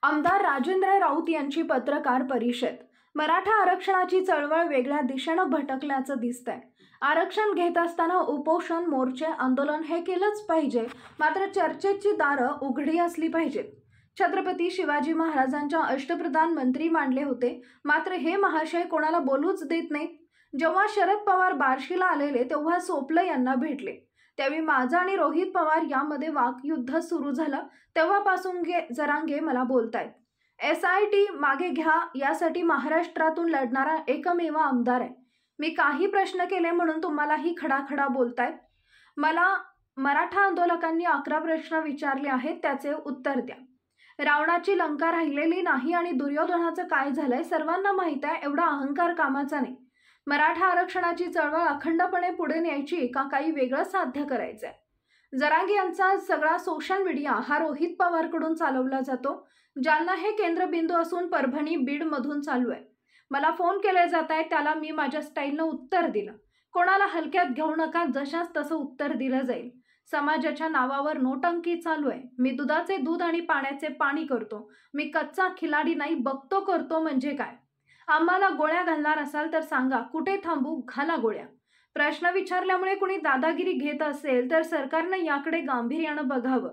आमदार राजेंद्र राऊत यांची पत्रकार परिषद. मराठा आरक्षणाची चळवळ वेगळ्या दिशेनं भटकल्याचं दिसतंय. आरक्षण घेत असताना उपोषण, मोर्चे, आंदोलन हे केलंच पाहिजे, मात्र चर्चेची दारं उघडी असली पाहिजेत. छत्रपती शिवाजी महाराजांच्या अष्टप्रधान मंत्री मानले होते, मात्र हे महाशय कोणाला बोलूच देत नाहीत. जेव्हा शरद पवार बार्शीला आलेले तेव्हा सोपल यांना भेटले. त्यावेळी माझं आणि रोहित पवार यामध्ये वाकयुद्ध सुरू झालं. तेव्हापासून जरांगे मला बोलतायत. SIT मागे घ्या यासाठी महाराष्ट्रातून लढणारा एकमेव आमदार आहे. मी काही प्रश्न केले म्हणून तुम्हालाही खडाखडा बोलतायत. मला मराठा आंदोलकांनी 11 प्रश्न विचारले आहेत, त्याचे उत्तर द्या. रावणाची लंका राहिलेली नाही आणि दुर्योधनाचं काय झालंय सर्वांना माहित आहे. एवढा अहंकार कामाचा नाही. मराठा आरक्षणाची चळवळ अखंडपणे पुढे न्यायची का काही वेगळं साध्य करायचंय? जरांगे यांचा सगळा सोशल मीडिया हा रोहित पवारकडून चालवला जातो. जालना हे केंद्रबिंदू असून परभणी, बीड मधून चालू आहे. मला फोन केले जात आहे, त्याला मी माझ्या स्टाईलनं उत्तर दिलं. कोणाला हलक्यात घेऊ नका, जशास तसं उत्तर दिलं जाईल. समाजाच्या नावावर नोटंकी चालू आहे. मी दुधाचे दूध आणि पाण्याचे पाणी करतो. मी कच्चा खिलाडी नाही, बघतो करतो म्हणजे काय? आम्हाला गोळ्या घालणार असाल तर सांगा, कुठे थांबू, घाला गोळ्या. प्रश्न विचारल्यामुळे कुणी दादागिरी घेत असेल तर सरकारनं याकडे गांभीर्यानं बघावं.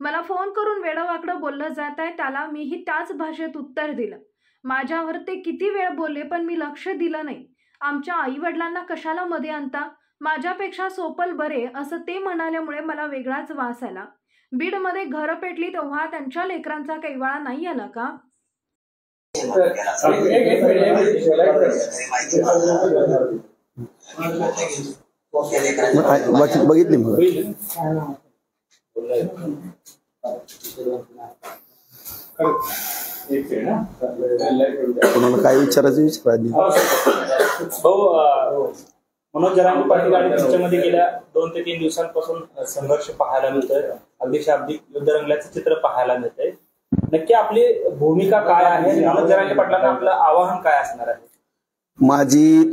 मला फोन करून वेडवाकडं बोललं जात आहे, त्याला मीही त्याच भाषेत उत्तर दिलं. माझ्यावर ते किती वेळ बोलले पण मी लक्ष दिलं नाही. आमच्या आईवडिलांना कशाला मध्ये आणता? माझ्यापेक्षा सोपल बरे असं ते म्हणाल्यामुळे मला वेगळाच वास आला. बीडमध्ये घरं पेटली तेव्हा त्यांच्या लेकरांचा कैवाळा नाही आला का? बघितली कोणाला काय विचारायचं विचारायचं. मनोज जरांगे पाटील आणि त्यांच्यामध्ये गेल्या 2 ते 3 दिवसांपासून संघर्ष पाहायला मिळतोय. अगदी शाब्दिक युद्ध रंगल्याचं चित्र पाहायला मिळतंय. नक्की आपली भूमिका काय आहे? मनोज जरांगे पाटलांना आपलं आवाहन काय असणार आहे? माझी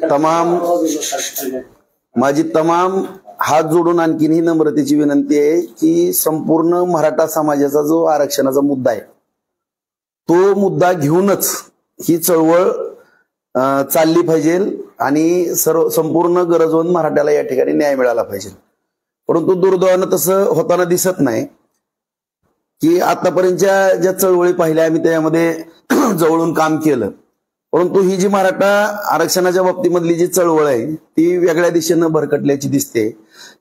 तमाम हात जोडून आणखीन ही नम्रतेची विनंती आहे की संपूर्ण मराठा समाजाचा जो आरक्षणाचा मुद्दा आहे तो मुद्दा घेऊनच ही चळवळ चालली पाहिजे आणि संपूर्ण गरजवंत मराठ्याला या ठिकाणी न्याय मिळाला पाहिजे. परंतु दुर्दैवानं तसं होताना दिसत नाही की आतापर्यंतच्या ज्या चळवळी पाहिल्या आम्ही त्यामध्ये जवळून काम केलं, परंतु ही जी मराठा आरक्षणाच्या बाबतीमधली जी चळवळ आहे ती वेगळ्या दिशेनं भरकटल्याची दिसते.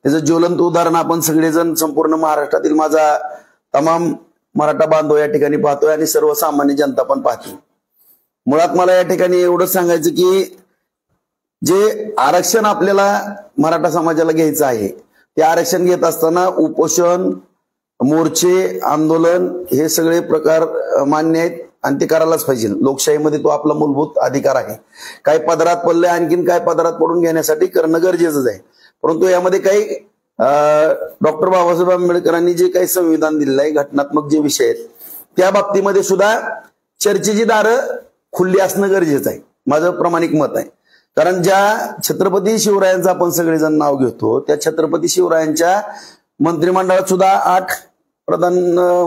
त्याचं ज्वलंत उदाहरण आपण सगळेजण संपूर्ण महाराष्ट्रातील माझा तमाम मराठा बांधव या ठिकाणी पाहतोय आणि सर्वसामान्य जनता पण पाहते. मुळात मला या ठिकाणी एवढंच सांगायचं की जे आरक्षण आपल्याला मराठा समाजाला घ्यायचं आहे ते आरक्षण घेत असताना उपोषण, मोर्चे, आंदोलन हे सगळे प्रकार मान्य आहेत आणि ते करायलाच पाहिजे. लोकशाहीमध्ये तो आपला मूलभूत अधिकार आहे. काय पदरात पडले आणखीन काय पदरात पडून घेण्यासाठी करणं गरजेचंच आहे. परंतु यामध्ये काही डॉक्टर बाबासाहेब आंबेडकरांनी जे काही संविधान दिलेलं आहे, घटनात्मक जे विषय आहेत त्या बाबतीमध्ये सुद्धा चर्चेची दारं खुल्ली असणं गरजेचं आहे, माझं प्रामाणिक मत आहे. कारण ज्या छत्रपती शिवरायांचं आपण सगळेजण नाव घेतो त्या छत्रपती शिवरायांच्या मंत्रिमंडळात सुद्धा 8 प्रधान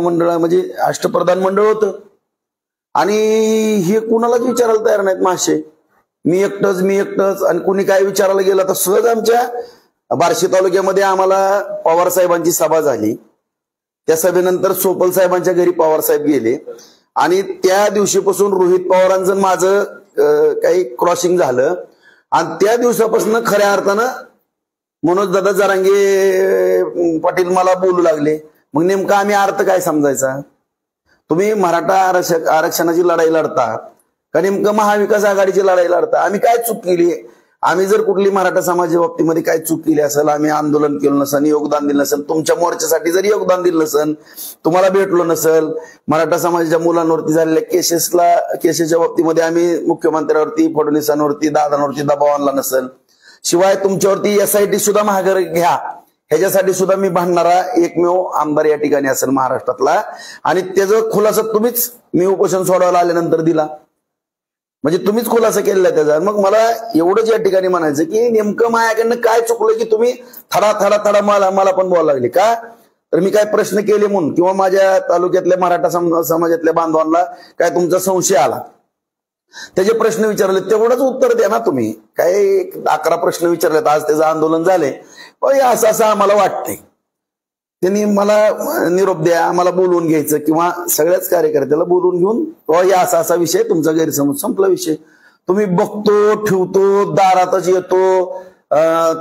मंडळ म्हणजे अष्टप्रधान मंडळ होतं आणि हे कुणालाच विचारायला तयार नाहीत महाशय. मी एकटंच आणि कुणी काय विचारायला गेलं तर सहज आमच्या बार्शी तालुक्यामध्ये आम्हाला पवार साहेबांची सभा झाली. त्या सभेनंतर सोपल साहेबांच्या घरी पवार साहेब गेले आणि त्या दिवशीपासून रोहित पवारांचं माझं काही क्रॉसिंग झालं आणि त्या दिवसापासून खऱ्या अर्थानं मनोज दादा जरांगे पाटील मला बोलू लागले. मग नेमका आम्ही अर्थ काय समजायचा? तुम्ही मराठा आरक्षणाची लढाई लढता का नेमकं महाविकास आघाडीची लढाई लढता? आम्ही काय चूक केली? आम्ही जर कुठली मराठा समाजा बाबतीमध्ये काय चूक केली असेल, आम्ही आंदोलन केलं नसेल, योगदान दिलं नसेल, तुमच्या मोर्चासाठी जरी योगदान दिलं नसेल, तुम्हाला भेटलो नसेल, मराठा समाजाच्या मुलांवरती झालेल्या केसेसच्या बाबतीमध्ये आम्ही मुख्यमंत्र्यांवरती, फडणवीसांवरती, दादांवरती दबाव आणला नसेल, शिवाय तुमच्यावरती SIT सुद्धा माघार घ्या ह्याच्यासाठी सुद्धा मी भांडणारा एकमेव आमदार या ठिकाणी असेल महाराष्ट्रातला आणि त्याचा खुलासा तुम्हीच मी उपोषण सोडवायला आल्यानंतर दिला. म्हणजे तुम्हीच खुलासा केलेला त्याचा. मग मला एवढंच या ठिकाणी म्हणायचं की नेमकं माझ्याकडनं काय चुकलं की तुम्ही थडा मला पण बोलायला लागले का? तर मी काय प्रश्न केले म्हणून किंवा माझ्या तालुक्यातल्या मराठा समाजातल्या बांधवांना काय तुमचा संशय आला, त्याचे प्रश्न विचारले, तेवढंच उत्तर द्या ना तुम्ही. काय 11 प्रश्न विचारलेत, आज त्याचं आंदोलन झाले, असं असं आम्हाला वाटतंय. त्यांनी मला निरोप द्या, मला बोलवून घ्यायचं किंवा सगळ्याच कार्यकर्त्याला बोलवून घेऊन या असा विषय, तुमचा गैरसमज संपला विषय. तुम्ही बघतो ठेवतो, दारातच येतो,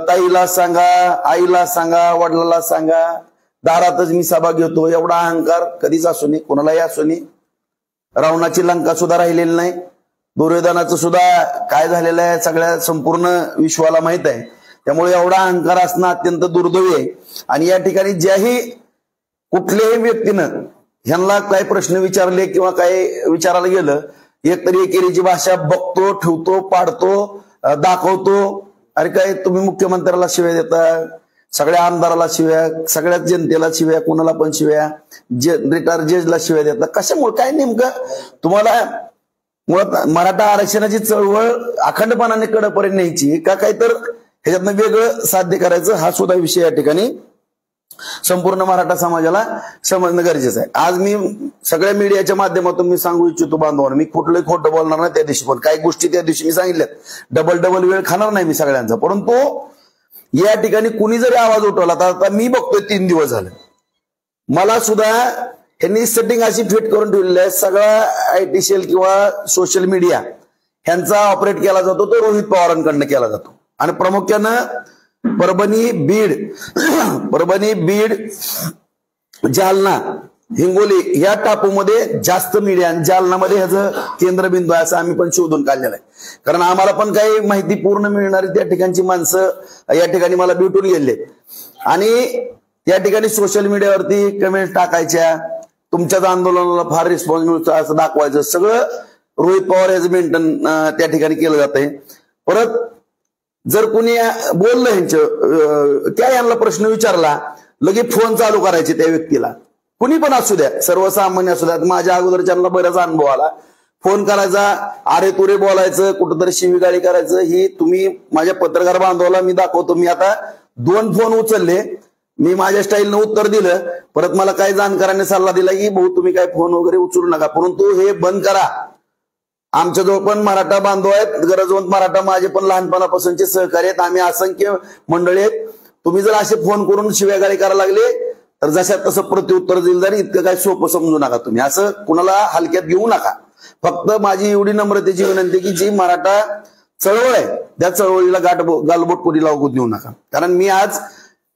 ताईला सांगा, आईला सांगा, वडिलाला सांगा, दारातच मी सभा घेतो, एवढा अहंकार कधीच असू नये, कोणालाही असू नये. रावणाची लंका सुद्धा राहिलेली नाही, दुर्योधनाचं सुद्धा काय झालेलं आहे सगळ्या संपूर्ण विश्वाला माहित आहे. त्यामुळे एवढा अहंकार असणं अत्यंत दुर्दैवी आहे. आणि या ठिकाणी ज्याही कुठल्याही व्यक्तीनं ह्यांना काय प्रश्न विचारले किंवा काय विचारायला गेलं, एकतरी एकेरीची भाषा बघतो ठेवतो पाडतो दाखवतो. अरे काय तुम्ही मुख्यमंत्र्याला शिव्या देता, सगळ्या आमदाराला शिव्या, सगळ्याच जनतेला शिव्या, कोणाला पण शिव्या, रिटायर जजला शिव्या देता, कशामुळे काय नेमकं तुम्हाला? मुळात मराठा आरक्षणाची चळवळ अखंडपणाने कडपर्यंत न्यायची का काय तर ह्याच्यातनं वेगळं साध्य करायचं, हा सुद्धा विषय या ठिकाणी संपूर्ण मराठा समाजाला समजणं गरजेचं आहे. आज मी सगळ्या मीडियाच्या माध्यमातून मी सांगू इच्छितो बांधवांना, मी कुठलंही खोटं बोलणार नाही त्या दिवशी, पण काही गोष्टी त्या दिवशी मी सांगितल्यात, डबल वेळ खाणार नाही मी सगळ्यांचा. परंतु या ठिकाणी कुणी जरी आवाज उठवला तर आता मी बघतोय 3 दिवस झाले, मला सुद्धा ह्यांनी सेटिंग अशी फिट करून ठेवलेली आहे, सगळा IT सेल किंवा सोशल मीडिया ह्यांचा ऑपरेट केला जातो तो रोहित पवारांकडनं केला जातो. आणि प्रामुख्यानं परभणी बीड जालना हिंगोली या टापूमध्ये जास्त मीडिया, आणि जालनामध्ये ह्याचं केंद्रबिंदू आहे असं आम्ही पण शोधून काढलेलं आहे. कारण आम्हाला पण काही माहिती पूर्ण मिळणारी त्या ठिकाणची माणसं या ठिकाणी मला भेटून गेले, आणि या ठिकाणी सोशल मीडियावरती कमेंट टाकायच्या, तुमच्याच आंदोलनाला फार रिस्पॉन्स मिळतो असं दाखवायचं, सगळं रोहित पवार याचं मेंटेन त्या ठिकाणी केलं जात आहे. परत जर कुणी बोललं ह्यांचं काय यांना प्रश्न विचारला, लगेच फोन चालू करायचे त्या व्यक्तीला, कुणी पण असू द्या, सर्वसामान्य असू द्या. माझ्या अगोदरच्यांना बराच अनुभव आला, फोन करायचा, अरे तुरे बोलायचं, कुठंतरी शिवीगाळी करायचं. ही तुम्ही माझ्या पत्रकार बांधवाला मी दाखवतो, मी आता 2 फोन उचलले, मी माझ्या स्टाईलनं उत्तर दिलं. परत मला काही जाणकारांनी सल्ला दिला की भाऊ तुम्ही काय फोन वगैरे उचलू नका, परंतु हे बंद करा. आमच्याजवळ पण मराठा बांधव आहेत, गरजवंत मराठा, माझे पण लहानपणापासूनचे सहकारी आहेत, आम्ही असंख्य मंडळी आहेत. तुम्ही जर असे फोन करून शिव्यागाळी करायला लागले तर जशात तसं प्रत्युत्तर दिलं जाईल, इतकं काय सोपं समजू नका तुम्ही, असं कुणाला हलक्यात घेऊ नका. फक्त माझी एवढी नम्रतेची विनंती की जी मराठा चळवळ आहे त्या चळवळीला गालबोट कोणी लावू देऊ नका. कारण मी आज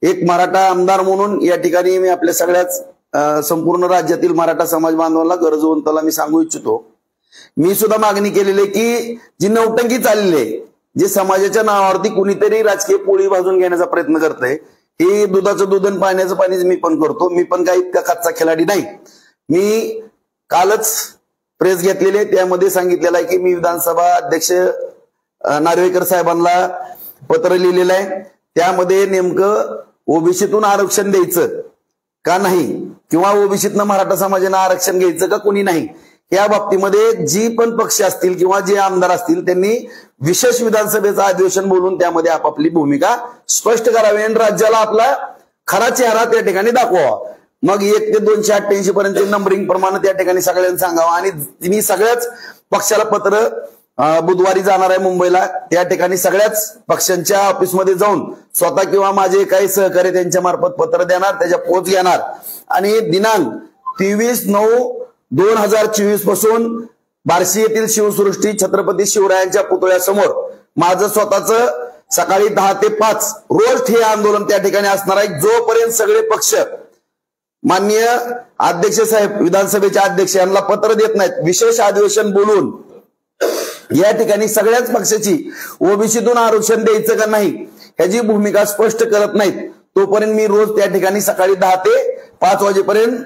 एक मराठा आमदार म्हणून या ठिकाणी मी आपल्या सगळ्याच संपूर्ण राज्यातील मराठा समाज बांधवांना गरजवंताला मी सांगू इच्छितो, मी सुद्धा मागणी केलेली आहे की जी नौटंकी चाललेली आहे, जे समाजाच्या नावावरती कुणीतरी राजकीय पोळी भाजून घेण्याचा प्रयत्न करतंय, हे दुधाचं दूध आणि पाण्याचं पाणीच मी पण करतो. मी पण काही इतका कच्चा खिलाडी नाही. मी कालच प्रेस घेतलेली आहे, त्यामध्ये सांगितलेलं आहे की मी विधानसभा अध्यक्ष नार्वेकर साहेबांना पत्र लिहिलेलं आहे. त्यामध्ये नेमकं ओबीसीतून आरक्षण द्यायचं का नाही किंवा ओबीसीतनं मराठा समाजानं आरक्षण घ्यायचं का कुणी नाही, या बाबतीमध्ये जी पण पक्ष असतील किंवा जे आमदार असतील त्यांनी विशेष विधानसभेचं अधिवेशन बोलून त्यामध्ये आपापली भूमिका स्पष्ट करावी आणि राज्याला आपला खरा चेहरा त्या ठिकाणी दाखवावा. मग 1 ते 288 पर्यंत नंबरिंग प्रमाणे त्या ठिकाणी सगळ्यांनी सांगावं. आणि मी सगळ्याच पक्षाला पत्र बुधवारी जाणार आहे मुंबईला, त्या ठिकाणी सगळ्याच पक्षांच्या ऑफिसमध्ये जाऊन स्वतः किंवा माझे काही सहकारी त्यांच्या मार्फत पत्र देणार, त्याच्या पोच घेणार आणि दिनांक 23/9/2024 पासून बार्शी येथील शिवसृष्टी छत्रपती शिवरायांच्या पुतळ्यासमोर माझं स्वतःचं सकाळी 10 ते 5 रोज हे आंदोलन त्या ठिकाणी असणार आहे. जोपर्यंत सगळे पक्ष माननीय अध्यक्ष साहेब विधानसभेचे अध्यक्ष यांना पत्र देत नाहीत, विशेष अधिवेशन बोलून या ठिकाणी सगळ्याच पक्षाची ओबीसीतून आरक्षण द्यायचं का नाही ह्याची भूमिका स्पष्ट करत नाहीत, तोपर्यंत मी रोज त्या ठिकाणी सकाळी 10 ते 5 वाजेपर्यंत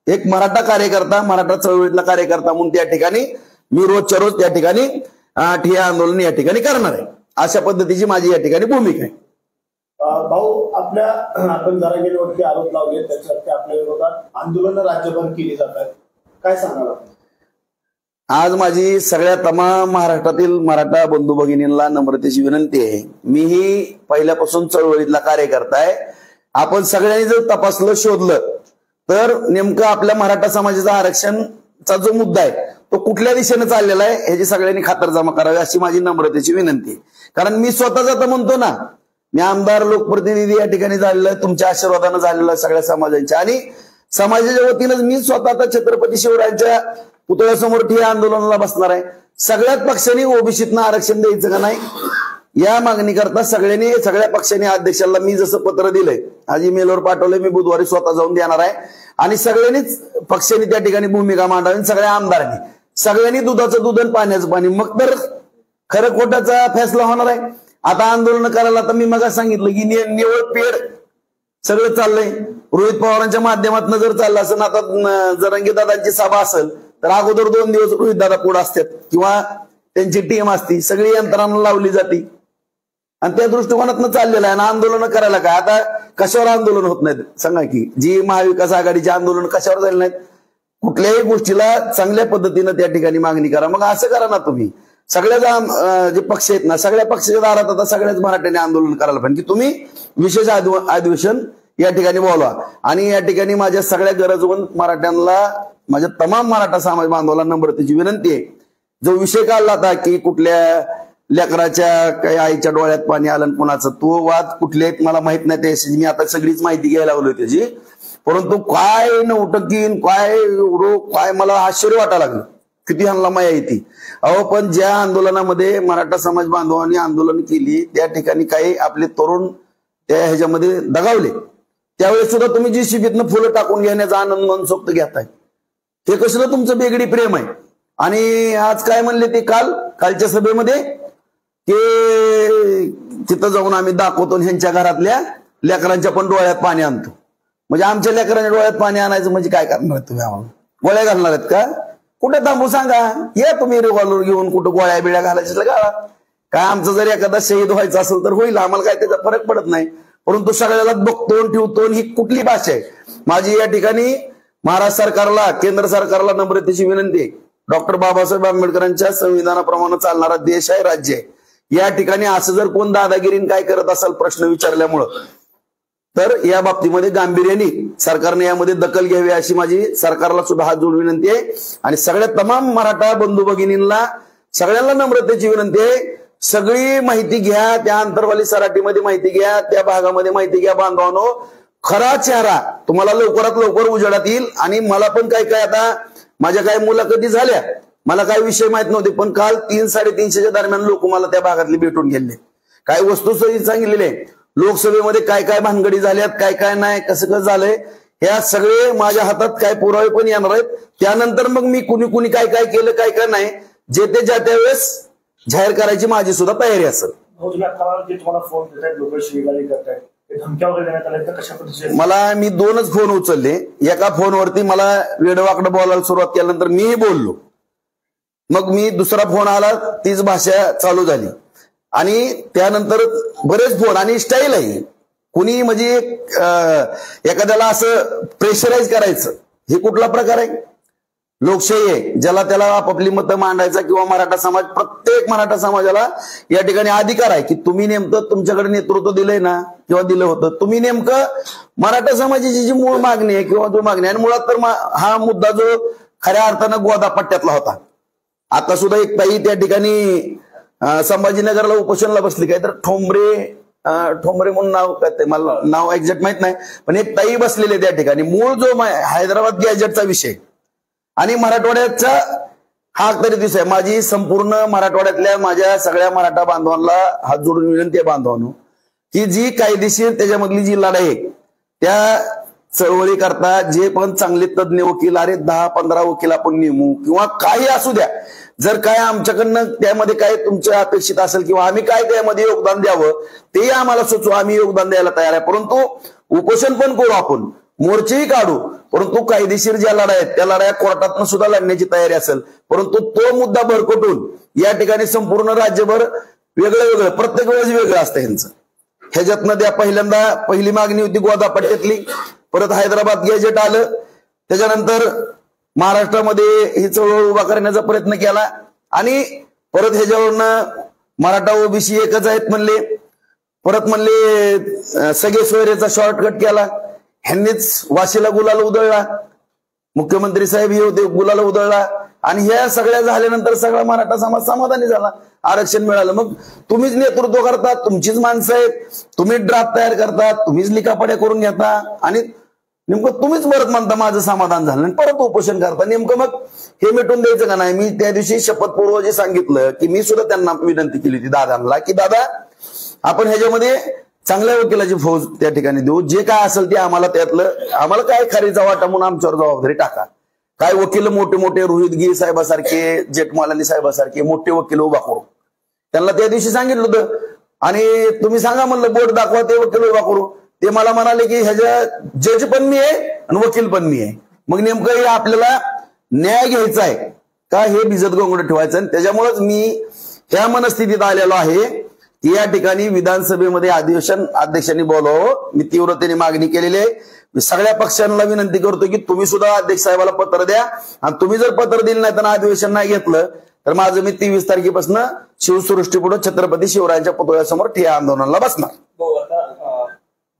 एक मराठा कार्यकर्ता, मराठा चळवळीतला कार्यकर्ता म्हणून त्या ठिकाणी मी रोजच्या रोज त्या ठिकाणी ठिय्या आंदोलन या ठिकाणी करणार आहे. अशा पद्धतीची माझी या ठिकाणी भूमिका आहे. भाऊ, आपण जरांगेवरती आरोप लावले, त्याच्यावरती आपल्या विरोधात आंदोलन राज्यभर केली जातात, काय सांगाल? आज माझी सगळ्या तमाम महाराष्ट्रातील मराठा बंधू भगिनींना नम्रतेची विनंती आहे. मीही पहिल्यापासून चळवळीतला कार्यकर्ता आहे. आपण सगळ्यांनी जर तपासलं, शोधलं तर नेमकं आपल्या मराठा समाजाचा आरक्षणचा जो मुद्दा आहे तो कुठल्या दिशेने चाललेला आहे ह्याची सगळ्यांनी खातरजमा करावी अशी माझी नम्रतेची विनंती आहे. कारण मी स्वतःच आता म्हणतो ना, मी आमदार लोकप्रतिनिधी या ठिकाणी झालेला आहे, तुमच्या आशीर्वादानं झालेला आहे सगळ्या समाजांच्या, आणि समाजाच्या वतीनंच मी स्वतः आता छत्रपती शिवरायांच्या पुतळ्यासमोर ठिय्या आंदोलनाला बसणार आहे. सगळ्याच पक्षांनी ओबीसीतनं आरक्षण द्यायचं का नाही या मागणी करता सगळ्या पक्षांनी अध्यक्षाला मी जसं पत्र दिलंय, आज ईमेलवर पाठवलंय, मी बुधवारी स्वतः जाऊन देणार आहे. आणि सगळ्यांनीच पक्षांनी त्या ठिकाणी भूमिका मांडावी, सगळ्या आमदारांनी सगळ्यांनी दुधाचं दूध आणि पाण्याचं पाणी, मग तर खरं खोटाचा फैसला होणार आहे. आता आंदोलन करायला तर मी मग सांगितलं की निवळ पेड सगळं चाललंय. रोहित पवारांच्या माध्यमातून जर चाललं असेल, आता जरांगे दादांची सभा असेल तर अगोदर 2 दिवस रोहित दादा पुढे असतात किंवा त्यांची टीम असती, सगळी यंत्रणा लावली जाते आणि त्या दृष्टिकोनातून चाललेलं आहे. आणि आंदोलन करायला काय, आता कशावर आंदोलन होत नाहीत सांगा की? जी महाविकास आघाडीचे आंदोलन कशावर झाले नाहीत? कुठल्याही गोष्टीला चांगल्या पद्धतीनं त्या ठिकाणी मागणी करा. मग असं करा ना तुम्ही, सगळ्या जे पक्ष आहेत ना, सगळ्या पक्षाच्या दारात आता सगळ्याच मराठ्यांनी आंदोलन करायला पाहिजे की तुम्ही विशेष अधिवेशन या ठिकाणी बोलवा. आणि या ठिकाणी माझ्या सगळ्या गरजवंत मराठ्यांना, माझ्या तमाम मराठा समाज बांधवाला नम्रतेची विनंती आहे. जो विषय काढला होता की कुठल्या लेकराच्या काही आईच्या डोळ्यात पाणी आलं कुणाचं, तो वाद कुठले मला माहित नाही, त्याची मी आता सगळीच माहिती घ्यायला लागलोय त्याची. परंतु काय नौटकीन काय मला आश्चर्य वाटायला लागलं किती ह्यांना माया येते. अहो पण ज्या आंदोलनामध्ये मराठा समाज बांधवांनी आंदोलन केली त्या ठिकाणी काही आपले तरुण त्या ह्याच्यामध्ये दगावले, त्यावेळेस सुद्धा तुम्ही JCBतनं फुलं टाकून घेण्याचा आनंद मनसोक्त घेताय. हे कसलं तुमचं बेगडी प्रेम आहे? आणि आज काय म्हणले ते कालच्या सभेमध्ये की तिथं जाऊन आम्ही दाखवतो ह्यांच्या घरातल्या लेकरांच्या पण डोळ्यात पाणी आणतो. म्हणजे आमच्या लेकरांच्या डोळ्यात पाणी आणायचं म्हणजे काय करणार तुम्ही? आम्हाला गोळ्या घालणार आहेत का? कुठे थांबू सांगा, या तुम्ही रिव्हॉल्वर घेऊन कुठं गोळ्या बिळ्या घालायच्या गाळा. काय आमचं जर एखादा शहीद व्हायचं असेल तर होईल, आम्हाला काय त्याचा फरक पडत नाही. परंतु सगळ्याला बघतो ठेवतो ही कुठली भाषा आहे? माझी या ठिकाणी महाराष्ट्र सरकारला, केंद्र सरकारला नम्रतेची विनंती आहे. डॉक्टर बाबासाहेब आंबेडकरांच्या संविधानाप्रमाणे चालणारा देश आहे, राज्य आहे. या ठिकाणी असं जर कोण दादागिरीने काय करत असाल प्रश्न विचारल्यामुळं, तर या बाबतीमध्ये गांभीर्याने सरकारने यामध्ये दखल घ्यावी अशी माझी सरकारला सुद्धा हात जोडून विनंती आहे. आणि सगळ्या तमाम मराठा बंधू भगिनींना सगळ्यांना नम्रतेची विनंती आहे. सगळी माहिती घ्या, त्या अंतरवाली सराटीमध्ये माहिती घ्या, त्या भागामध्ये माहिती घ्या बांधवांनो. खरा चेहरा तुम्हाला लवकरात लवकर उजेडात येईल. आणि मला पण काय आता माझ्या काय मुलाखती झाल्या, मला काय विषय माहित नव्हते, पण काल 300-350च्या दरम्यान लोक मला त्या भागातले भेटून गेले. काय वस्तुस्थिती सांगितलेले, लोकसभेमध्ये काय काय भानगडी झाल्यात, काय काय नाही, कसं झालंय, ह्या सगळे माझ्या हातात काय पुरावे पण येणार आहेत. त्यानंतर मग मी कुणी काय काय केलं, काय काय नाही, जे ते ज्या त्यावेळेस जाहीर करायची माझी सुद्धा तयारी असेल. मला मी 2च फोन उचलले. एका फोनवरती मला वेडवाकडं बोलायला सुरुवात केल्यानंतर मीही बोललो. मग मी दुसरा फोन आला, तीच भाषा चालू झाली. आणि त्यानंतर बरेच फोन आणि स्टाईल आहे. कुणी म्हणजे एखाद्याला असं प्रेशराईज करायचं, हे कुठला प्रकार आहे? लोकशाही आहे, ज्याला त्याला आपापली मतं मांडायचा किंवा मराठा समाज, प्रत्येक मराठा समाजाला या ठिकाणी अधिकार आहे की तुम्ही नेमकं तुमच्याकडे नेतृत्व दिलंय ना किंवा दिलं होतं, तुम्ही नेमकं मराठा समाजाची जी मूळ मागणी आहे किंवा जो मागणी आहे, आणि मुळात तर हा मुद्दा जो खऱ्या अर्थानं गोदा पट्ट्यातला होता. आता सुद्धा एक ताई त्या ठिकाणी संभाजीनगरला उपोषणला बसली, काय तर ठोंबरे म्हणून नाव, काय ते मला नाव एक्झॅक्ट माहित नाही, पण एक ताई बसलेले त्या ठिकाणी. मूळ जो हैदराबाद गॅजेटचा विषय आणि मराठवाड्याचा हा तरी दिवस आहे. माझी संपूर्ण मराठवाड्यातल्या माझ्या सगळ्या मराठा बांधवांना हात जोडून विनंती आहे बांधवांनो, की जी कायदेशीर त्याच्यामधली जी लढाई आहे त्या चळवळी करता जे पण चांगले तज्ञ वकील, अरे 10-15 वकील आपण नेमू किंवा काही असू द्या, जर काय आमच्याकडनं त्यामध्ये काय तुमच्या अपेक्षित असेल किंवा आम्ही काय त्यामध्ये योगदान द्यावं ते आम्हाला सुचवा, आम्ही योगदान द्यायला तयार आहे. परंतु उपोषण पण करू, आपण मोर्चेही काढू, परंतु कायदेशीर ज्या लढाई आहेत त्या लढाया कोर्टातनं सुद्धा लढण्याची तयारी असेल. परंतु तो मुद्दा भरकटून या ठिकाणी संपूर्ण राज्यभर वेगळं प्रत्येक वेळेस वेगळं असतं ह्यांचं. ह्याच्यातनं त्या पहिल्यांदा पहिली मागणी होती गोदा पट्ट्यातली, परत हैदराबाद गॅजेट आलं, त्याच्यानंतर महाराष्ट्रामध्ये ही चळवळ उभा करण्याचा प्रयत्न केला आणि परत ह्याच्यावरनं मराठा ओबीसी एकच आहेत म्हणले, परत म्हणले सगळे सोयरेचा शॉर्टकट केला. ह्यांनीच वाशीला गुलाल उधळला, मुख्यमंत्री साहेब हे होते, गुलाल उधळला, आणि ह्या सगळ्या झाल्यानंतर सगळा मराठा समाज समाधानी झाला, आरक्षण मिळालं. मग तुम्हीच नेतृत्व करता, तुमचीच माणसं आहेत, तुम्हीच ड्राफ्ट तयार करता, तुम्हीच लिखापड्या करून घेता, आणि नेमकं तुम्हीच परत म्हणता माझं समाधान झालं आणि परत उपोषण करता. नेमकं मग हे मिटून द्यायचं का नाही? मी त्या दिवशी शपथपूर्व जे सांगितलं की मी सुद्धा त्यांना विनंती केली होती दादांना की दादा आपण ह्याच्यामध्ये चांगल्या वकिलाची फौज त्या ठिकाणी देऊ, जे काय असेल ते आम्हाला त्यातलं आम्हाला काय खारीचा वाटा म्हणून आमच्यावर जबाबदारी टाका. काय वकील मोठे मोठे रोहितगिरी साहेबासारखे, जेठमलानी साहेबासारखे मोठे वकील उभा करू, त्यांना त्या दिवशी सांगितलं होतं. आणि तुम्ही सांगा म्हणलं बोर्ड दाखवा, ते वकील उभा करू. ते मला म्हणाले की ह्याच्या जज पण मी आहे आणि वकील पण मी आहे. मग नेमकं हे आपल्याला न्याय घ्यायचा आहे का हे भिजत गोंगड ठेवायचं? आणि त्याच्यामुळेच मी ह्या मनस्थितीत आलेलो आहे की या ठिकाणी विधानसभेमध्ये अधिवेशन अध्यक्षांनी बोलावं. मी तीव्रतेने मागणी केलेली आहे. मी सगळ्या पक्षांना विनंती करतो की तुम्ही सुद्धा अध्यक्ष साहेबाला पत्र द्या, आणि तुम्ही जर पत्र दिलं नाही तर अधिवेशन नाही घेतलं तर माझं मी 23 तारखेपासून शिवसृष्टी पुढे छत्रपती शिवरायांच्या पुतळ्यासमोर ठिय्या आंदोलनाला बसणार. हो, आता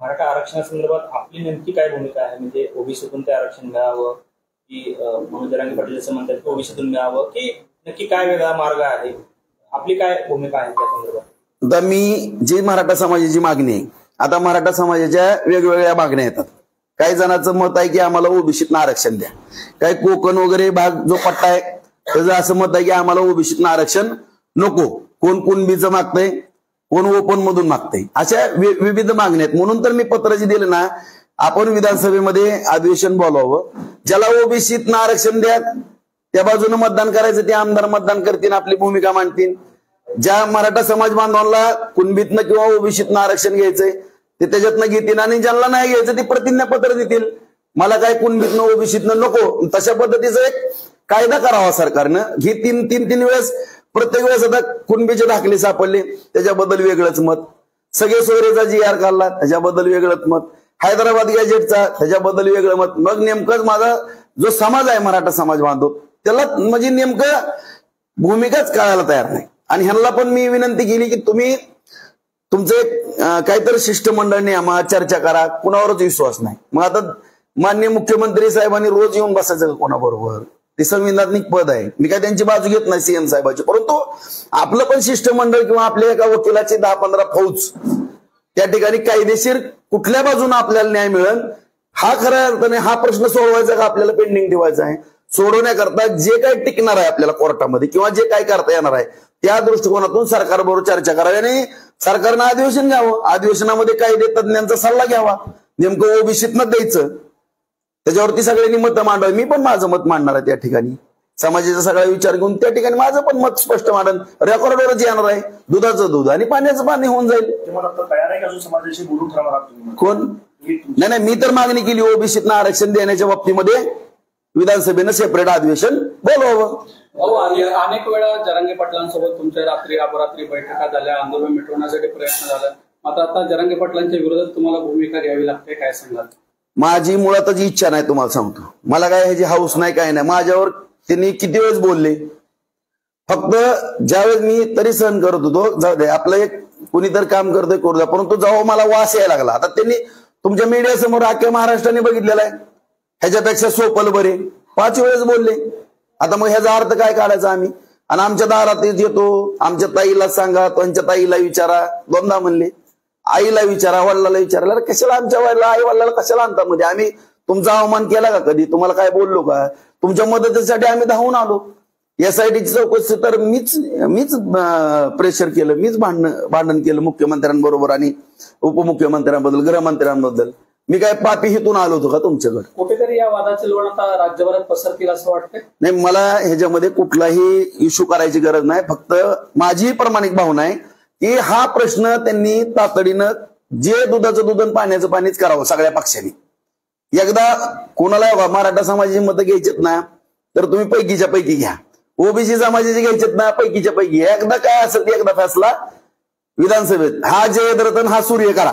मराठा आरक्षणासंदर्भात आपली नेमकी काय भूमिका आहे? म्हणजे ओबीसीतून ते आरक्षण मिळावं की मनोज जरांगे पाटील जसं म्हणतात की ओबीसीतून मिळावं, की नक्की काय वेगळा मार्ग आहे? आपली काय भूमिका आहे त्या संदर्भात? आता मी जी मराठा समाजाची मागणी आहे, आता मराठा समाजाच्या वेगवेगळ्या मागण्या येतात. काही जणांचं मत आहे की आम्हाला ओबीसीतनं आरक्षण द्या, काही कोकण वगैरे भाग जो पट्टा आहे त्याचं असं मत आहे की आम्हाला ओबीसीतनं आरक्षण नको, कोण कुणबीचं मागतंय, कोण ओपन मधून मागतंय, अशा विविध मागण्या आहेत. म्हणून तर मी पत्र जे दिलं ना, आपण विधानसभेमध्ये अधिवेशन बोलावं, ज्याला ओबीसीतनं आरक्षण द्या त्या बाजूने मतदान करायचं, ते आमदार मतदान करतील, आपली भूमिका मांडतील. ज्या मराठा समाज बांधवांना कुणबीतनं किंवा ओबीसीतनं आरक्षण घ्यायचंय ते त्याच्यातनं घेतील, आणि ज्यांना नाही घ्यायचं ते प्रतिज्ञापत्र देतील, मला काय कुणबीतनं ओबीसीतनं नको. तशा पद्धतीचा एक कायदा करावा सरकारनं. ही तीन वेळेस प्रत्येक वेळेस आता कुणबीचे दाखले सापडले त्याच्याबद्दल वेगळंच मत, सगळे सोयरेचा GR काढला त्याच्याबद्दल वेगळंच मत, हैदराबाद गॅजेटचा त्याच्याबद्दल वेगळं मत. मग नेमकंच माझा जो समाज आहे मराठा समाज बांधव त्याला म्हणजे नेमकं भूमिकाच कळायला तयार नाही. आणि ह्यांना पण मी विनंती केली की तुम्ही तुमचे काहीतरी शिष्टमंडळ नियमा चर्चा करा, कुणावरच विश्वास नाही. मग आता माननीय मुख्यमंत्री साहेबांनी रोज येऊन बसायचं कोणाबरोबर? ते संविधानिक पद आहे, मी काय त्यांची बाजू घेत नाही CM साहेबांची, परंतु आपलं पण शिष्टमंडळ किंवा आपल्या एका वकिलाची 10-15 फौज त्या ठिकाणी कायदेशीर कुठल्या बाजूने आपल्याला न्याय मिळेल हा खऱ्या अर्थाने हा प्रश्न सोडवायचा का आपल्याला पेंडिंग ठेवायचा आहे? सोडवण्याकरता जे काही टिकणार आहे आपल्याला कोर्टामध्ये किंवा जे काही करता येणार आहे त्या दृष्टिकोनातून सरकारबरोबर चर्चा करावी आणि सरकारनं अधिवेशन घ्यावं. अधिवेशनामध्ये कायदे तज्ञांचा सल्ला घ्यावा, नेमकं ओबीसीतनं द्यायचं, त्याच्यावरती सगळ्यांनी मतं मांडावी. मी पण माझं मत मांडणार आहे त्या ठिकाणी, समाजाचा सगळा विचार घेऊन त्या ठिकाणी माझं पण मत स्पष्ट मांडन. रेकॉर्डवरच येणार आहे, दुधाचं दूध आणि पाण्याचं पाणी होऊन जाईल. तयार आहे का अजून समाजाशी बोलून ठरवणार तुम्ही? कोण? नाही, मी तर मागणी केली ओबीसीतनं आरक्षण देण्याच्या बाबतीमध्ये विधानसभेनं सेपरेट अधिवेशन बोलवावं. अनेक वेळा जरांगे पाटलांसोबत तुमच्या रात्री अपरात्री बैठका झाल्या, आंदोलन मिटवण्यासाठी प्रयत्न झाला, मात्र आता जरांगे पाटलांच्या विरोधात तुम्हाला भूमिका घ्यावी लागते, काय सांगाल? माझी मुळातच इच्छा नाही, तुम्हाला सांगतो. मला काय ह्याची हाऊस नाही, काय नाही. माझ्यावर त्यांनी किती वेळेस बोलले, फक्त ज्यावेळेस मी तरी सहन करत होतो, जाऊ दे आपलं एक कुणीतरी काम करतोय करू द्या, परंतु जेव्हा मला वास यायला लागला, आता त्यांनी तुमच्या मीडिया समोर अख्ख्या महाराष्ट्राने बघितलेला आहे, ह्याच्यापेक्षा सोपल बरे 5 वेळेस बोलले. आता मग ह्याचा अर्थ काय काढायचा आम्ही? आणि आमच्या दारात येतो, आमच्या ताईला सांगा, त्यांच्या ताईला विचारा, 2दा म्हणले, आईला विचारा, वडिलाला विचारायला, कशाला आमच्या वडिला आई वडिलाला कशाला आणता? मध्ये आम्ही तुमचा अवमान केला का कधी? तुम्हाला काय बोललो का? तुमच्या मदतीसाठी आम्ही धावून आलो. SITची चौकशी तर मीच प्रेशर केलं, मीच भांडण केलं मुख्यमंत्र्यांबरोबर आणि उपमुख्यमंत्र्यांबद्दल, गृहमंत्र्यांबद्दल. मी काय पापी हितून आलो होतो का तुमच्याकडे? कुठेतरी या वादाचे लोण आता राज्यभरात पसरतील असं वाटतंय? नाही, मला ह्याच्यामध्ये कुठलाही इश्यू करायची गरज नाही. फक्त माझी प्रामाणिक भावना आहे की हा प्रश्न त्यांनी तातडीनं जे दुधाचं दूध आणि पाण्याचं पाणीच करावं सगळ्या पक्षांनी. एकदा कोणाला मराठा समाजाची मतं घ्यायचीत ना तर तुम्ही पैकीच्या पैकी घ्या, ओबीसी समाजाची घ्यायचीत ना पैकीच्या पैकी. एकदा काय असेल ते एकदा फैसला विधानसभेत, हा जयद्रथ हा सूर्य करा,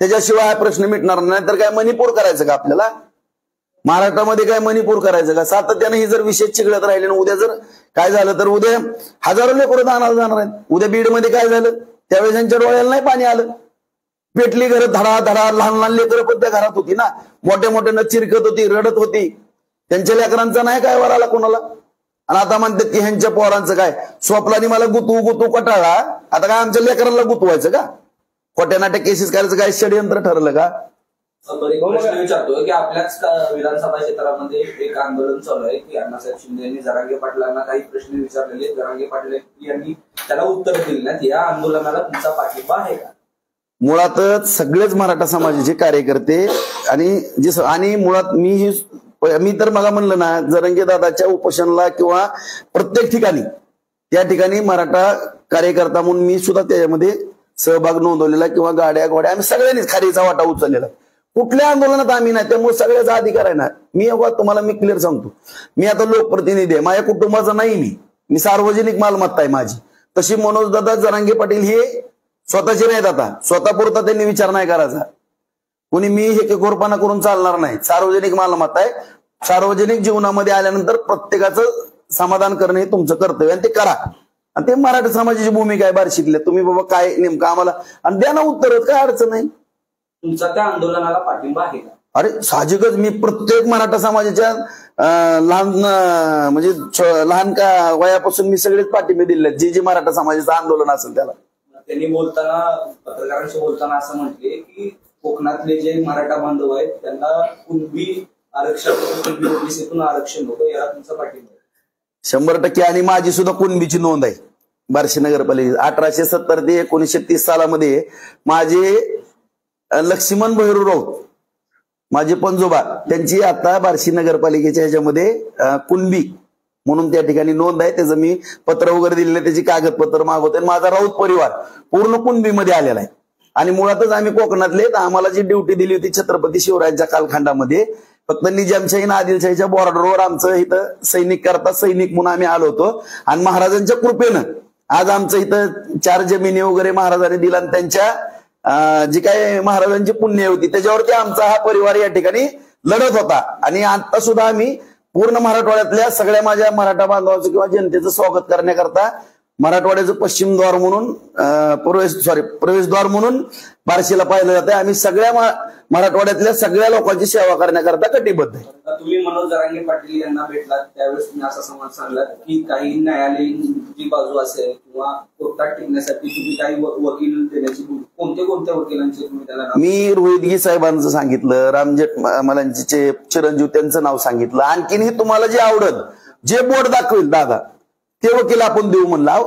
त्याच्याशिवाय हा प्रश्न मिटणार नाही. तर काय मणिपूर करायचं का आपल्याला? महाराष्ट्रामध्ये काय मणिपूर करायचं का? सातत्याने ही जर विषय चिघळत राहिले ना, उद्या जर काय झालं तर उद्या हजारो लेकरं दानाला जाणार आहेत. उद्या बीडमध्ये काय झालं त्यावेळेस त्यांच्या डोळ्याला नाही पाणी आलं. पेटली घरं धडा धडा, लहान लहान लेकरं पण त्या घरात होती ना, मोठ्या मोठ्यानं चिरकत होती, रडत होती. त्यांच्या लेकरांचा नाही काय वर आला कोणाला. आणि आता म्हणतात की ह्यांच्या पोरांचं काय, स्वप्नाने मला गुतू कटाळा, आता काय आमच्या लेकरांना गुतवायचं का? खोट्या नाट्या केसेस करायचं काय षडयंत्र ठरलं का? प्रश्न विचारतो की आपल्याच विधानसभा क्षेत्रामध्ये एक आंदोलन चालू आहे की अण्णासाहेब शिंदे यांनी जरांगे पाटलांना काही प्रश्न विचारलेले, जरांगे पाटील यांनी त्याला उत्तर दिली नाहीत. या आंदोलनाला तुमचा पाठिंबा आहे का? मुळातच सगळेच मराठा समाजाचे कार्यकर्ते आणि मुळात मी तर मला म्हणलं ना, जरांगे दादाच्या उपोषणाला किंवा प्रत्येक ठिकाणी त्या ठिकाणी मराठा कार्यकर्ता म्हणून मी सुद्धा त्याच्यामध्ये सहभाग नोंदवलेला किंवा गाड्या आम्ही सगळ्यांनीच खारीचा वाटा उचललेला. कुठल्या आंदोलनात आम्ही नाही, त्यामुळे सगळ्याचा अधिकार आहे ना. तुम्हाला मी क्लिअर सांगतो, मी आता लोकप्रतिनिधी आहे, माझ्या कुटुंबाचा नाही, मी सार्वजनिक मालमत्ता आहे माझी. तशी मनोज दादा जरांगे पाटील हे स्वतःचे नाहीत, आता स्वतःपुरता त्यांनी विचार नाही करायचा. कोणी मी हे कोरपाना करून चालणार नाही. सार्वजनिक मालमत्ता आहे. सार्वजनिक जीवनामध्ये आल्यानंतर प्रत्येकाचं समाधान करणं हे तुमचं कर्तव्य आणि ते करा. आणि ते मराठा समाजाची भूमिका आहे बार्शीतल्या. तुम्ही बाबा काय नेमकं आम्हाला आणि द्या ना उत्तर, काय अडचण नाही. तुमचा त्या आंदोलनाला पाठिंबा आहे का? अरे साहजिकच, मी प्रत्येक मराठा समाजाच्या लहान का वयापासून मी सगळेच पाठिंबे दिले, जे मराठा समाजाचं आंदोलन असेल त्याला. त्यांनी पत्रकारांशी बोलताना असं म्हटले की कोकणातले जे मराठा बांधव आहेत त्यांना कुणबी आरक्षण आरक्षण होतं, याला तुमचा पाठिंबा? 100%. आणि माझी सुद्धा कुणबीची नोंद आहे बार्शी नगरपालिका. 1870 ते 1930 सालामध्ये माझे लक्ष्मण भैरू राऊत, माझे पंजोबा, त्यांची आता बार्शी नगरपालिकेच्या ह्याच्यामध्ये कुणबी म्हणून त्या ठिकाणी नोंद आहे. त्याचं मी पत्र वगैरे दिलेलं, त्याची कागदपत्र मागवते. माझा राऊत परिवार पूर्ण कुणबीमध्ये आलेला आहे. आणि मुळातच आम्ही कोकणातले, आम्हाला जी ड्युटी दिली होती छत्रपती शिवरायांच्या कालखंडामध्ये, फक्त निजामशाही आणि आदिलशाहीच्या बॉर्डरवर आमचं इथं सैनिक म्हणून आम्ही आलो होतो. आणि महाराजांच्या कृपेनं आज आमचं इथं 4 जमिनी वगैरे महाराजांनी दिला. आणि त्यांच्या जी काय महाराजांची पुण्य होती त्याच्यावरती आमचा हा परिवार या ठिकाणी लढत होता. आणि आता सुद्धा आम्ही पूर्ण मराठवाड्यातल्या सगळ्या माझ्या मराठा बांधवांचं किंवा जनतेचं स्वागत करण्याकरता मराठवाड्याचं पश्चिम द्वार म्हणून प्रवेशद्वार म्हणून बार्शीला पाहिलं जातं. आम्ही सगळ्या मराठवाड्यातल्या सगळ्या लोकांची सेवा करण्याकरता कटिबद्ध आहे. तुम्ही मनोज जरांगे पाटील यांना भेटलात त्यावेळेस तुम्ही असा संवाद सांगलात की काही न्यायालयीन जी बाजू असेल किंवा कोर्टात टिकण्यासाठी तुम्ही काही वकील देण्याची, कोणत्या वकिलांचे तुम्ही त्याला? मी रोहितगी साहेबांचं सांगितलं, रामजेठमलांचे चिरंजीव त्यांचं नाव सांगितलं. आणखीनही तुम्हाला जे आवडत, जे बोर्ड दाखवेल दादा ते वकील आपण देऊ म्हणला.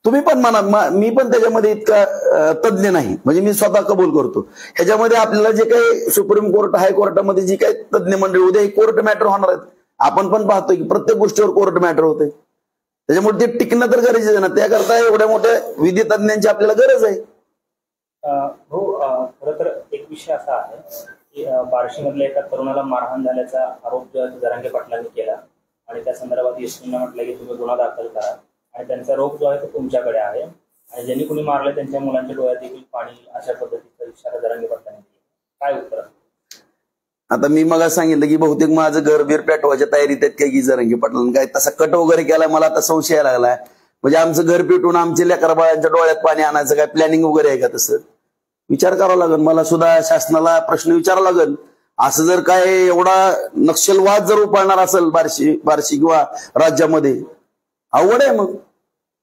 तुम्ही पण म्हणा, मी पण त्याच्यामध्ये इतका तज्ज्ञ नाही, म्हणजे मी स्वतः कबूल करतो. ह्याच्यामध्ये आपल्याला जे काही सुप्रीम कोर्ट, हायकोर्टामध्ये जी काही तज्ज्ञ मंडळी उद्या कोर्ट मॅटर होणार आहेत, आपण पण पाहतोय की प्रत्येक गोष्टीवर कोर्ट मॅटर होते. त्याच्यामुळे ते टिकणं तर गरजेचं आहे ना. त्याकरता एवढ्या मोठ्या विधी तज्ज्ञांची आपल्याला गरज आहे. हो, खरं तर एक विषय असा आहे की बार्शीमधल्या एका तरुणाला मारहाण झाल्याचा आरोप जरांगे पाटलांनी केला आणि त्या संदर्भात एसपींना म्हटलं की तुम्ही गुन्हा दाखल करा आणि त्यांचा रोग जो आहे तो तुमच्याकडे आहे आणि ज्यांनी कुणी मारलं त्यांच्या मुलांच्या डोळ्यात देखील पाणी, अशा पद्धतीचा इशारा जरांगे पाटलांनी दिला. काय उत्तर? आता मी मग सांगितलं की बहुतेक माझं घर बीर पेटवायच्या तयारीत आहेत काही जरांगे पाटलांनी काय तसा कट वगैरे केलाय, मला आता संशय यायला लागलाय. म्हणजे आमचं घर पेटून आमच्या लेकरा बाळांच्या डोळ्यात पाणी आणायचं काय प्लॅनिंग वगैरे आहे का? तसं विचार करावा लागेल. मला सुद्धा शासनाला प्रश्न विचारावा लागेल. असं जर काय एवढा नक्षलवाद जर उपाळणार असेल बार्शी किंवा राज्यामध्ये, अवघड आहे. मग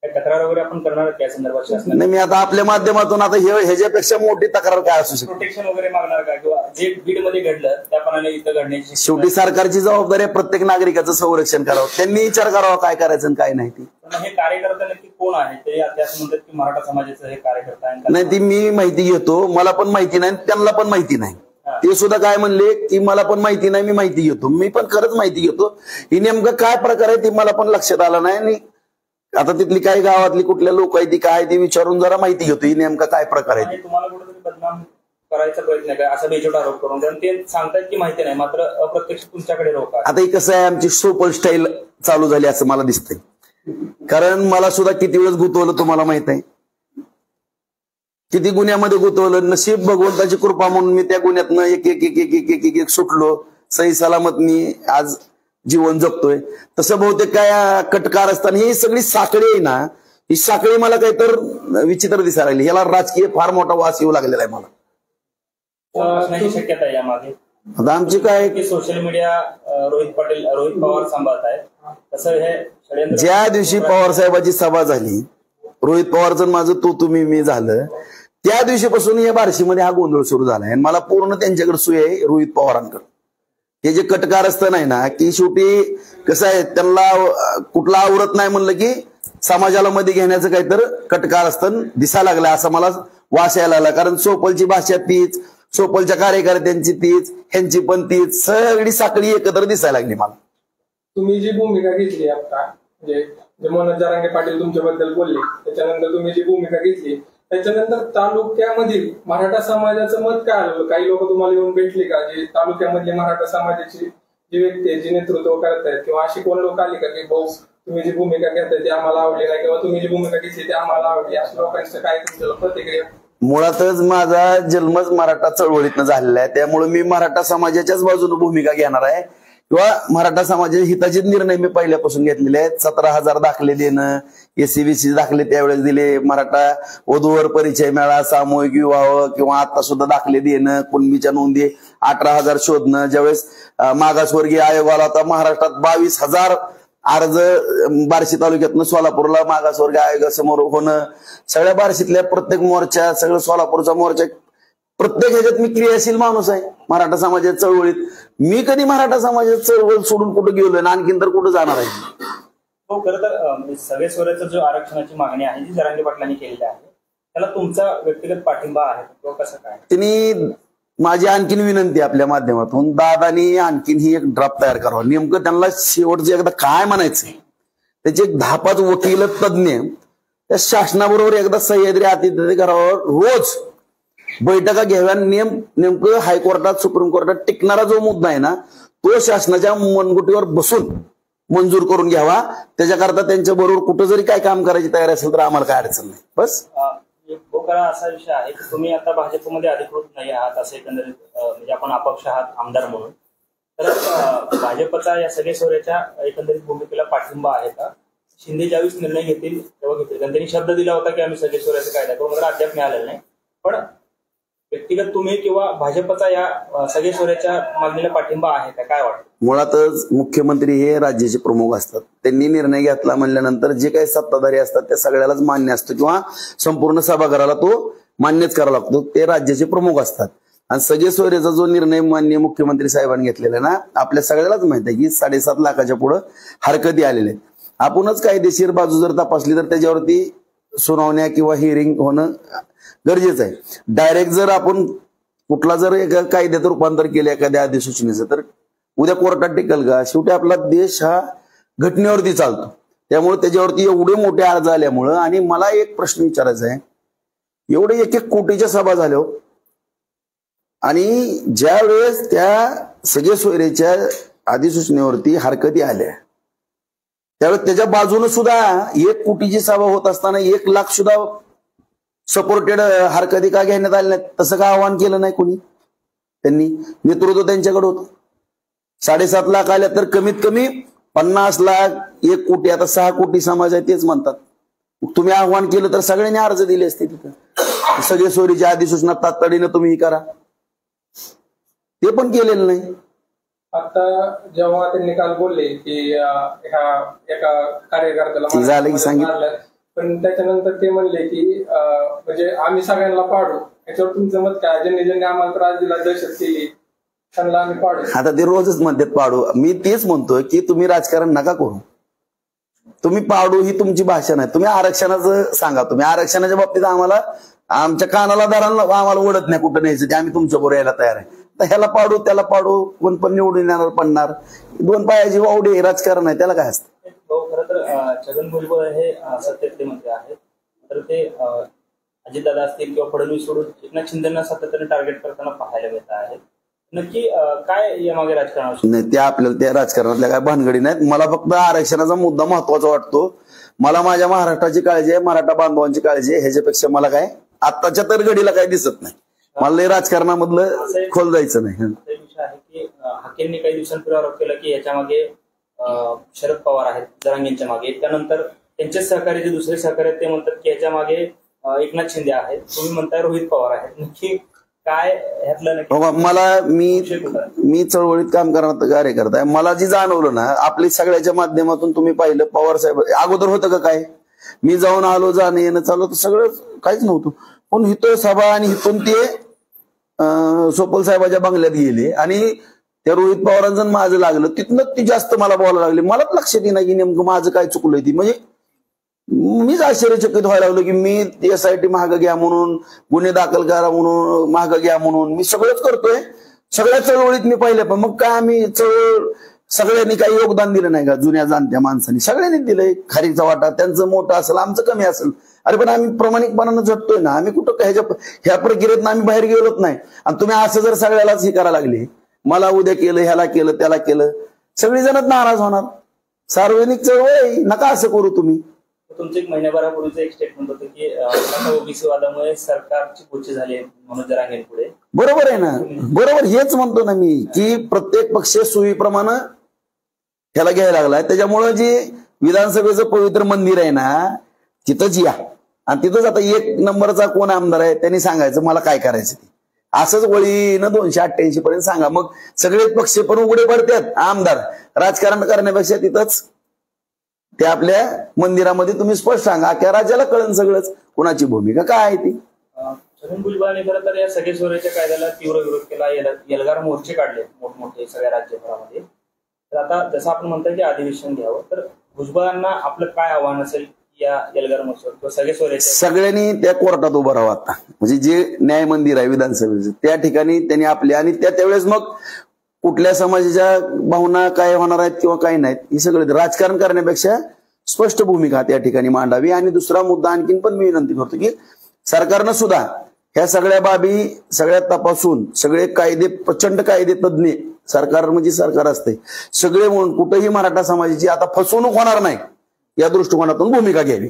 तक्रार वगैरे आपण करणार त्या संदर्भात? नाही, मी आता आपल्या माध्यमातून आता ह्याच्यापेक्षा मोठी तक्रार काय असू शकते? प्रोटेक्शन वगैरे मागणार का? किंवा जे बीडमध्ये घडलं त्याप्रमाणे इथं घडण्याची? शेवटी सरकारची जबाबदारी आहे प्रत्येक नागरिकाचं संरक्षण करावं. त्यांनी विचार करावा काय करायचं आणि काय नाही. ते हे कार्यकर्ते नक्की कोण आहे? ते असं म्हणतात की मराठा समाजाचं हे कार्यकर्ता आहे. नाही, ती मी माहिती घेतो. मला पण माहिती नाही, त्यांना पण माहिती नाही. ते सुद्धा काय म्हणले की मला पण माहिती नाही, मी माहिती घेतो. मी पण खरंच माहिती घेतो. ही नेमकं काय प्रकार आहे ते मला पण लक्षात आलं नाही. आणि आता तिथली काही गावातली कुठल्या लोक आहे ती काय ते विचारून जरा माहिती घेतो. ही नेमका काय प्रकार आहे. तुम्हाला कुठेतरी बदनाम करायचा प्रयत्न आहे असा बेजोड आरोप करून, कारण ते सांगतात की माहिती नाही मात्र अप्रत्यक्ष तुमच्याकडे लोक. आता हे कसं आहे, आमची सोपल स्टाईल चालू झाली असं मला दिसतंय. कारण मला सुद्धा किती वेळेस गुंतवलं तुम्हाला माहित आहे, किती गुन्ह्यामध्ये गुंतवलं. नशीब भगवंताची कृपा म्हणून मी त्या गुन्ह्यातनं एक एक एक एक एक एक एक सुटलो. सही सलामत मी आज जीवन जगतोय. तसं बहुतेक काय कटकार असताना ही सगळी साखळी आहे ना, ही साखळी मला काहीतर विचित्र दिसायला लागली. याला राजकीय फार मोठा वास येऊ लागलेला आहे मला. असण्याची शक्यता आहे यामागे? आता आमची काय की सोशल मीडिया रोहित पवार सांभाळत आहेत, तसं हे षडयंत्र ज्या दिवशी पवार साहेबांची सभा झाली, रोहित पवारचं माझं तू तुम्ही मी झालं, त्या दिवशीपासून या बार्शीमध्ये हा गोंधळ सुरू झाला. आणि मला पूर्ण त्यांच्याकडे सूय आहे रोहित पवारांकडे. हे जे कटकारस्थान आहे ना, की शेवटी कसं आहे, त्यांना कुठला आवडत नाही म्हणलं की समाजाला मध्ये घेण्याचं काहीतरी कटकारस्थान दिसायला लागलं, असं मला वास यायला लागला. कारण सोपलची भाषा तीच, सोपलच्या कार्यकर्त्यांची तीच, ह्यांची पण तीच, सगळी साखळी एकत्र दिसायला लागली मला. तुम्ही जी भूमिका घेतली आता, म्हणजे मनोज जरांगे पाटील तुमच्याबद्दल बोलले, त्याच्यानंतर तुम्ही जी भूमिका घेतली, त्याच्यानंतर तालुक्यामधील मराठा समाजाचं मत काय आलं? काही लोक तुम्हाला येऊन भेटले का, जे तालुक्यामधले मराठा समाजाची जी व्यक्ती आहे, जी नेतृत्व करत आहेत, किंवा अशी कोण लोक आली का की भाऊ तुम्ही जी भूमिका घेताय ती आम्हाला आवडली नाही, किंवा तुम्ही जी भूमिका घेतली ती आम्हाला आवडली, अशा लोकांचं काय तुमच्याला प्रतिक्रिया? मुळातच माझा जन्मच मराठा चळवळीतनं झालेला आहे, त्यामुळे मी मराठा समाजाच्याच बाजूने भूमिका घेणार आहे, किंवा मराठा समाजाच्या हिताचे निर्णय मी पहिल्यापासून घेतलेले आहेत. 17,000 दाखले देणं, SC-BC दाखले त्यावेळेस दिले, मराठा वधूवर परिचय मेळा, सामूहिक विवाह, किंवा आता सुद्धा दाखले देणं, कुणबीच्या नोंदी 18,000 शोधणं. ज्यावेळेस मागासवर्गीय आयोग आला होता, महाराष्ट्रात 22,000 अर्ज बार्शी तालुक्यातनं सोलापूरला मागासवर्गीय आयोगासमोर होणं, सगळ्या बार्शीतल्या प्रत्येक मोर्चा, सगळं सोलापूरचा मोर्चा, प्रत्येक ह्याच्यात मी क्रियाशील माणूस आहे मराठा समाजाच्या चळवळीत. मी कधी मराठा समाजाची चळवळ सोडून कुठं गेलोय ना, आणखीन तर कुठं जाणार आहे. हो, खरं तर सगळे स्वराचं जो आरक्षणाची मागणी आहे जी जरांगे पाटलांनी केलेली आहे, त्याला तुमचा व्यक्तिगत पाठिंबा आहे किंवा कसं काय? त्यांनी माझी आणखीन विनंती आपल्या माध्यमातून, दादानी आणखीन ही एक ड्राफ्ट तयार करावा. नेमकं त्यांना शेवटचं एकदा काय म्हणायचंय, त्याचे 10-5 वकील तज्ज्ञ त्या शासनाबरोबर एकदा सह्याद्री अतिथीगृहावर रोज बैठका घ्याव्या. नेमकं हायकोर्टात, सुप्रीम कोर्टात टिकणारा जो मुद्दा आहे ना, तो शासनाच्या मनगुटीवर बसून मंजूर करून घ्यावा. त्याच्याकरता त्यांच्या बरोबर कुठं जरी काय काम करायची तयारी असेल तर आम्हाला काय अडचण नाही. बस असा विषय आहे की तुम्ही आता भाजपमध्ये अधिकृत नाही आहात, असं एकंदरीत म्हणजे आपण अपक्ष आहात आमदार म्हणून, तर भाजपचा या सगळे सोयऱ्याच्या एकंदरीत भूमिकेला पाठिंबा आहे का? शिंदे ज्यावेळेस निर्णय घेतील तेव्हा घेतील, कारण त्यांनी शब्द दिला होता की आम्ही सगळे सोयऱ्याचा कायदा करू, मात्र अद्याप मिळालेला नाही. पण व्यक्तिगत तुम्ही किंवा भाजपचा या सगळे सोयऱ्याच्या मागणीला पाठिंबा आहे का, काय वाटतं? मुळातच मुख्यमंत्री हे राज्याचे प्रमुख असतात. त्यांनी निर्णय घेतला म्हणल्यानंतर जे काही सत्ताधारी असतात त्या सगळ्यालाच मान्य असतो, किंवा संपूर्ण सभागृहाला तो मान्यच करावा लागतो. ते राज्याचे प्रमुख असतात. आणि सगळे सोयऱ्याचा जो निर्णय माननीय मुख्यमंत्री साहेबांनी घेतलेला ना, आपल्या सगळ्यालाच माहित आहे की 7.5 लाखाच्या पुढे हरकती आलेल्या आहेत. आपणच कायदेशीर बाजू जर तपासली तर त्याच्यावरती सुनावण्या किंवा हिअरिंग होणं गरजेचं आहे. डायरेक्ट जर आपण कुठला जर एका कायद्यात रूपांतर केलं एखाद्या अधिसूचनेचं, तर उद्या कोर्टात टिकल का? शेवटी आपला देश हा घटनेवरती चालतो. त्यामुळे त्याच्यावरती एवढे मोठे अर्ज आल्यामुळं, आणि मला एक प्रश्न विचारायचा आहे, एवढे 1-1 कोटीच्या सभा झाल्या, आणि ज्या वेळेस त्या सगळे सोयऱ्याच्या अधिसूचनेवरती हरकती आल्या, त्यावेळेस त्याच्या बाजूने सुद्धा 1 कोटीची सभा होत असताना 1 लाख सुद्धा सपोर्टेड हरकती का घेण्यात आल्या नाहीत? तसं का आवाहन केलं नाही कोणी? त्यांनी नेतृत्व त्यांच्याकडे होतं. 7.5 लाख आल्या तर कमीत कमी 50 लाख, 1 कोटी, आता 6 कोटी समाज आहे तेच म्हणतात. तुम्ही आव्हान केलं तर सगळ्यांनी अर्ज दिले असते तिथं. सगळे सोयरीच्या अधिसूचना तातडीनं तुम्ही हे करा, ते पण केलेलं नाही. आता जेव्हा त्यांनी काल बोलले की एका कार्यकर्त्याला झालं की सांगितलं, पण त्याच्यानंतर ते म्हणले की म्हणजे आम्ही सगळ्यांना पाडू, याच्यावर तुमचं मत काय? ज्यांनी आम्हाला त्रास दिला, दहशत केली, त्यांना आम्ही पाडू. आता ते रोजच म्हणतात पाडू. मी तेच म्हणतोय की तुम्ही राजकारण नका करू. तुम्ही पाडू ही तुमची भाषा नाही. तुम्ही आरक्षणाचं सांगा. तुम्ही आरक्षणाच्या बाबतीत आम्हाला, आमच्या कानाला दाराला आम्हाला ओढत नाही कुठं न्यायचं, ते आम्ही तुमच्याबरोबर यायला तयार आहे. तर ह्याला पाडू त्याला पाडू, कोण पण निवडून येणार पडणार, 2 पायाची वावडी राजकारण आहे, त्याला काय असतं? खरं तर छगन भुजबळ हे सत्तेतले मंत्री आहेत, तर ते अजितदादा असतील किंवा फडणवीस सोडून एकनाथ शिंदेना सातत्याने टार्गेट करताना पाहायला मिळत आहे. नक्की काय यामागे राजकारण? नाही, ते आपल्याला त्या राजकारणातल्या काय भानगडी नाहीत. मला फक्त आरक्षणाचा मुद्दा महत्वाचा वाटतो. मला माझ्या महाराष्ट्राची काळजी आहे, मराठा बांधवांची काळजी आहे. ह्याच्यापेक्षा मला काय आत्ताच्या तर घडीला काय दिसत नाही. मला राजकारणामधलं खोल जायचं नाही. विषय आहे की हाकेंनी काही दिवसांपूर्वी आरोप केला की याच्यामागे शरद पवार आहेत जरांगेंच्या मागे. त्यानंतर त्यांचेच सहकारी जे दुसरे सहकारी आहेत ते म्हणतात की याच्या मागे एकनाथ शिंदे आहेत, तुम्ही म्हणताय रोहित पवार आहेत. नक्की काय ह्यातलं नक्की बाबा मला विषय कुठं? मी चळवळीत काम करणार कार्यकर्ता आहे. मला जी जाणवलं ना, आपली सगळ्याच्या माध्यमातून तुम्ही पाहिलं, पवार साहेब अगोदर होतं का काय, मी जाऊन आलो जाणं येणं चालू तर सगळं काहीच नव्हतं. पण हिथं सभा आणि हिथून ते सोपल साहेबाच्या बंगल्यात गेले आणि त्या रोहित पवारांचं माझं लागलं, तिथनं ती जास्त मला बोलायला लागले. मलाच लक्षात येईना की नेमकं माझं काय चुकलंय. ती म्हणजे मीच आश्चर्यचकित व्हायला लागलो की मी SIT महाग घ्या म्हणून, गुन्हे दाखल करा म्हणून, महाग घ्या म्हणून मी सगळंच करतोय. सगळ्या चळवळीत मी पाहिलं, पण मग काय आम्ही चळवळ सगळ्यांनी काही योगदान दिलं नाही का? जुन्या जाणत्या माणसांनी सगळ्यांनी दिलंय. खारीचा वाटा त्यांचं मोठं असेल, आमचं कमी असेल. अरे पण आम्ही प्रामाणिकपणानं झटतोय ना. आम्ही कुठं ह्या प्रक्रियेत आम्ही बाहेर गेलोच नाही. आणि तुम्ही असं जर सगळ्यालाच हे करायला लागले, मला उद्या केलं, ह्याला केलं, त्याला केलं, सगळी जणच नाराज होणार. सार्वजनिक चळवळ आहे, नका असं करू तुम्ही. तुमचं एक महिन्याभरापूर्वीचं एक स्टेटमेंट होतं की ओबीसी वादामुळे सरकारची पुढची झाली मनोज जरांगे पुढे. बरोबर आहे ना, बरोबर. हेच म्हणतो ना मी की प्रत्येक पक्ष सुईप्रमाणे ह्याला घ्यायला लागलाय. त्याच्यामुळे जे विधानसभेचं पवित्र मंदिर आहे ना, तिथंच या आणि तिथंच आता 1 नंबरचा कोण आमदार आहे त्यांनी सांगायचं मला काय करायचं ते. असंच वळीनं 288 पर्यंत सांगा. मग सगळे पक्ष पण उघडे पडतात. आमदार राजकारण करण्यापेक्षा तिथंच त्या आपल्या मंदिरामध्ये तुम्ही स्पष्ट सांगा, अख्ख्या राज्याला कळण सगळंच कुणाची भूमिका काय आहे ती. छगन भुजबळांनी खरं तर या सगळे सोयऱ्याच्या कायद्याला तीव्र विरोध केला. एल्गार मोर्चे काढले मोठमोठे सगळ्या राज्यभरामध्ये. तर आता जसं आपण म्हणतोय की अधिवेशन घ्यावं, तर भुजबळांना आपलं काय आव्हान असेल या एल्गार मोर्चावर? सगळे सोयऱ्याच्या सगळ्यांनी त्या कोर्टात उभं राहावं. आता म्हणजे जे न्याय मंदिर आहे विधानसभेचं, त्या ठिकाणी त्यांनी आपल्या आणि त्यावेळेस मग कुठल्या समाजाच्या भावना काय होणार आहेत किंवा काही नाहीत हे सगळं राजकारण करण्यापेक्षा स्पष्ट भूमिका त्या ठिकाणी मांडावी. आणि दुसरा मुद्दा आणखीन पण मी विनंती करतो की सरकारनं सुद्धा ह्या सगळ्या बाबी सगळ्या तपासून सगळे कायदे, प्रचंड कायदे तज्ञ सरकार म्हणजे सरकार असते सगळे म्हणून कुठेही मराठा समाजाची आता फसवणूक होणार नाही या दृष्टिकोनातून भूमिका घ्यावी.